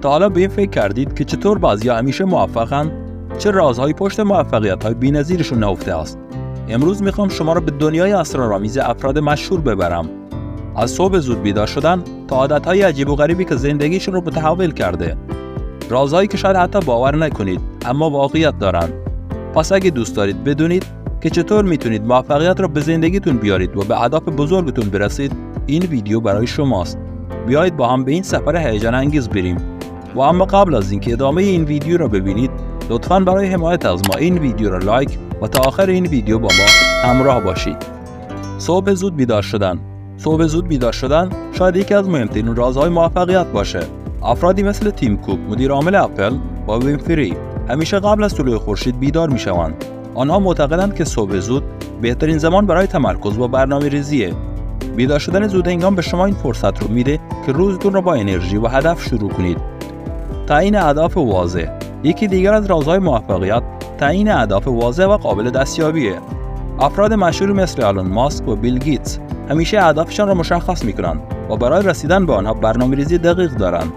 تا حالا به این فکر کردید که چطور بعضیا همیشه موفقن؟ چه رازهایی پشت موفقیت‌های بی‌نظیرشون نهفته است؟ امروز میخوام شما را به دنیای اسرارآمیز افراد مشهور ببرم. از صبح زود بیدار شدن تا عادت‌های عجیب و غریبی که زندگیشون رو متحول کرده. رازهایی که شاید حتی باور نکنید اما واقعیت دارن. پس اگه دوست دارید بدونید که چطور میتونید موفقیت را به زندگیتون بیارید و به اهداف بزرگتون برسید، این ویدیو برای شماست. بیایید با هم به این سفر هیجان انگیز بریم. و اما قبل از اینکه ادامه این ویدیو را ببینید، لطفاً برای حمایت از ما این ویدیو را لایک و تا آخر این ویدیو با ما همراه باشید. صبح زود بیدار شدن شاید یکی از مهمترین رازهای موفقیت باشه. افرادی مثل تیم کوک، مدیر عامل اپل، و وینفری همیشه قبل از طلوع خورشید بیدار میشوند. آنها معتقدند که صبح زود بهترین زمان برای تمرکز و برنامه‌ریزیه. بیدار شدن زود هنگام به شما این فرصت رو میده که روزتون رو با انرژی و هدف شروع کنید. تعیین اهداف واضح. یکی دیگر از رازهای موفقیت تعیین اهداف واضح و قابل دستیابیه. افراد مشهوری مثل آلون ماسک و بیل گیتس همیشه اهدافشان را مشخص میکنند و برای رسیدن به آنها برنامه‌ریزی دقیق دارند.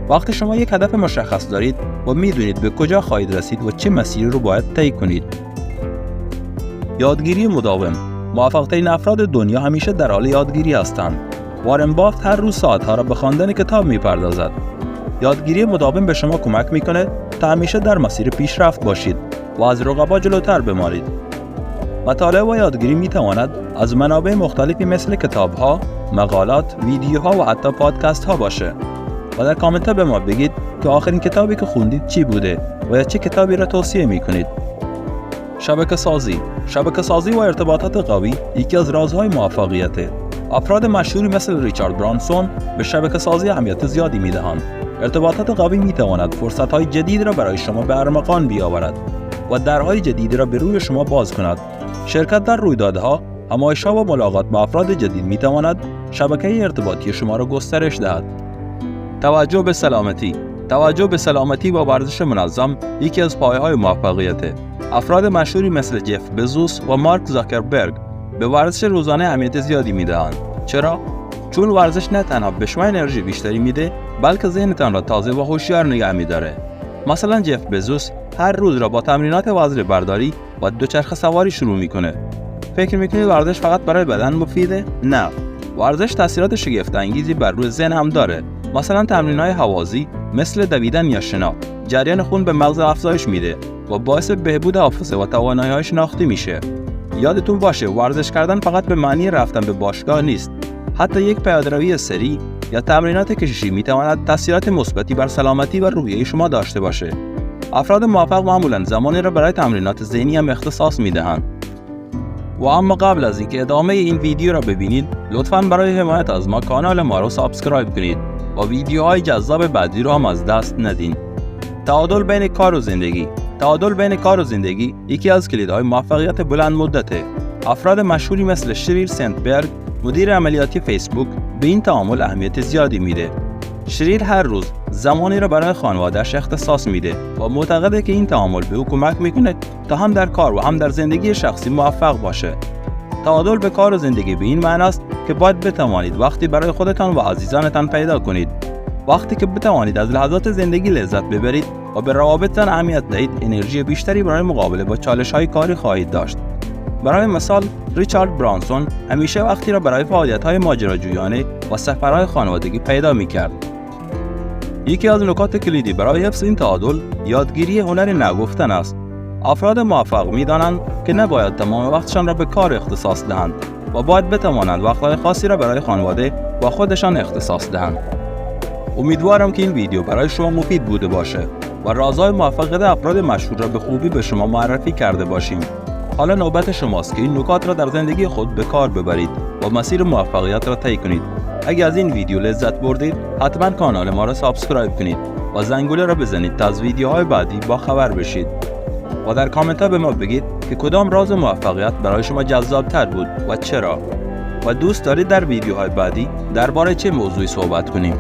وقتی شما یک هدف مشخص دارید و میدونید به کجا خواهید رسید و چه مسیری رو باید طی کنید. یادگیری مداوم. موفق‌ترین افراد دنیا همیشه در حال یادگیری هستند. وارن بافت هر روز ساعت‌ها را به خواندن کتاب می‌پردازد. یادگیری مداوم به شما کمک می‌کنه تا همیشه در مسیر پیشرفت باشید و از رقبا جلوتر بمانید. مطالعه و یادگیری می‌تواند از منابع مختلفی مثل کتاب‌ها، مقالات، ویدیوها و حتی پادکست‌ها باشه. و در کامنت‌ها به ما بگید که آخرین کتابی که خوندید چی بوده و یا چه کتابی را توصیه می‌کنید. شبکه سازی و ارتباطات قوی یکی از رازهای موفقیته. افراد مشهوری مثل ریچارد برانسون به شبکه سازی اهمیت زیادی می‌دهند. ارتباطات قوی می‌تواند فرصت‌های جدید را برای شما به ارمغان بیاورد و درهای جدیدی را به روی شما باز کند. شرکت در رویدادها، همایش‌ها و ملاقات با افراد جدید می‌تواند شبکه ارتباطی شما را گسترش دهد. توجه به سلامتی و ورزش منظم یکی از پایه‌های موفقیته. افراد مشهوری مثل جف بزوس و مارک زاکربرگ به ورزش روزانه اهمیت زیادی میدهند. چرا؟ چون ورزش نه تنها به شما انرژی بیشتری میده، بلکه ذهنتان را تازه و هوشیار نگه میداره. مثلا جف بزوس هر روز را با تمرینات وزن برداری و دوچرخه سواری شروع میکنه. فکر میکنید ورزش فقط برای بدن مفیده؟ نه. ورزش تاثیرات شگفت انگیزی بر روی ذهن هم داره. مثلا تمرین‌های هوازی مثل دویدن یا شنا جریان خون به مغز افزایش میده و باعث بهبود حافظه و توانایی‌های شناختی میشه. یادتون باشه ورزش کردن فقط به معنی رفتن به باشگاه نیست. حتی یک پیاده‌روی سریع یا تمرینات کششی میتواند تاثیرات مثبتی بر سلامتی و روحیه شما داشته باشه. افراد موفق معمولاً زمانی را برای تمرینات ذهنی هم اختصاص میدهند. و اما قبل از اینکه ادامه این ویدیو را ببینید، لطفاً برای حمایت از ما کانال ما را سابسکرایب کنید و ویدیوهای جذاب بعدی رو هم از دست ندین. تعادل بین کار و زندگی یکی از کلیدهای موفقیت بلند مدته. افراد مشهوری مثل شریل سندبرگ، مدیر عملیاتی فیسبوک، به این تعامل اهمیت زیادی میده. شریل هر روز زمانی را برای خانواده‌اش اختصاص میده و معتقده که این تعامل به او کمک میکنه تا هم در کار و هم در زندگی شخصی موفق باشه. تعادل به کار و زندگی به این معنی است که باید بتوانید وقتی برای خودتان و عزیزانتان پیدا کنید. وقتی که بتوانید از لحظات زندگی لذت ببرید و به روابطتان اهمیت دهید، انرژی بیشتری برای مقابله با چالش‌های کاری خواهید داشت. برای مثال، ریچارد برانسون همیشه وقتی را برای فعالیت‌های ماجراجویانه و سفرهای خانوادگی پیدا می‌کرد. یکی از نکات کلیدی برای حفظ این تعادل یادگیری هنر نگفتن است. افراد موفق می‌دانند که نباید تمام وقتشان را به کار اختصاص دهند و باید بتوانند وقت‌های خاصی را برای خانواده و خودشان اختصاص دهند. امیدوارم که این ویدیو برای شما مفید بوده باشه و رازهای موفقیت افراد مشهور را به خوبی به شما معرفی کرده باشیم. حالا نوبت شماست که این نکات را در زندگی خود به کار ببرید و مسیر موفقیت را طی کنید. اگر از این ویدیو لذت بردید، حتما کانال ما را سابسکرایب کنید و زنگوله را بزنید تا از ویدیوهای بعدی با خبر بشید. و در کامنت ها به ما بگید که کدام راز موفقیت برای شما جذاب تر بود و چرا. و دوست دارید در ویدیوهای بعدی درباره چه موضوعی صحبت کنیم.